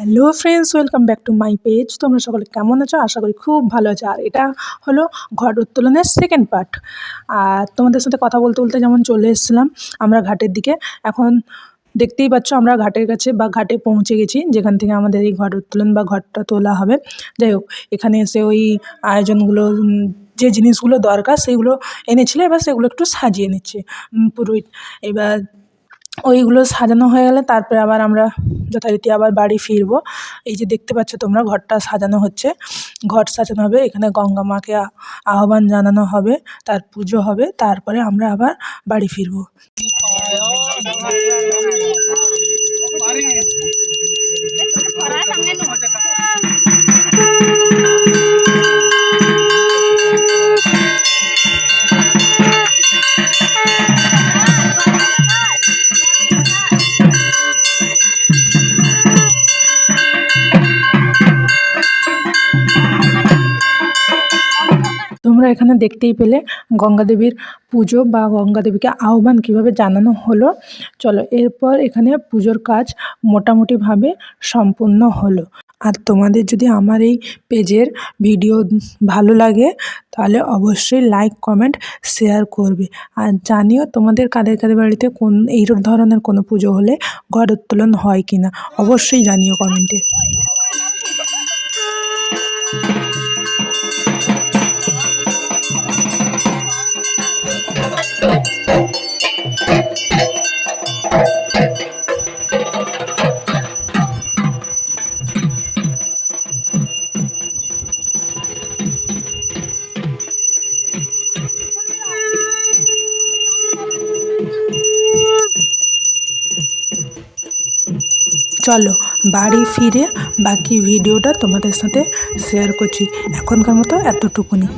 Hello friends, welcome back to my page. তোমরা সকলে কেমন আছো? আশা করি খুব ভালো আছো। আর এটা হলো ঘট উত্তোলনের সেকেন্ড পার্ট। আর তোমাদের সাথে কথা বলতে বলতে যেমন চলে এসেছিলাম আমরা ঘাটের দিকে। এখন দেখতেই পাচ্ছ আমরা ঘাটের কাছে বা ঘাটে পৌঁছে গেছি, যেখান থেকে আমাদের এই ঘট উত্তোলন বা ঘটটা তোলা হবে। যাই হোক, এখানে এসে ওই আয়োজনগুলো যে জিনিসগুলো দরকার সেগুলো এনেছিল, এবার সেগুলো একটু সাজিয়ে নিচ্ছে পুরোহিত। এবার ওইগুলো সাজানো হয়ে গেলে তারপরে আবার আমরা যথারীতি আবার বাড়ি ফিরবো। এই যে দেখতে পাচ্ছ তোমরা, ঘরটা সাজানো হচ্ছে, ঘট সাজানো হবে, এখানে গঙ্গা মাকে আহ্বান জানানো হবে, তার পুজো হবে, তারপরে আমরা আবার বাড়ি ফিরবো। তোমরা এখানে দেখতেই পেলে গঙ্গা দেবীর পুজো বা গঙ্গা দেবীকে আহ্বান কীভাবে জানানো হলো। চলো, এরপর এখানে পুজোর কাজ মোটামুটিভাবে সম্পূর্ণ হলো। আর তোমাদের যদি আমার এই পেজের ভিডিও ভালো লাগে তাহলে অবশ্যই লাইক, কমেন্ট, শেয়ার করবে। আর জানিও তোমাদের কাদের কাদের বাড়িতে কোন এই ধরনের কোনো পুজো হলে ঘট উত্তোলন হয় কি না, অবশ্যই জানিও কমেন্টে। চলো বাড়ি ফিরে বাকি ভিডিওটা তোমাদের সাথে শেয়ার করছি। এখনকার মতো এতটুকুনি।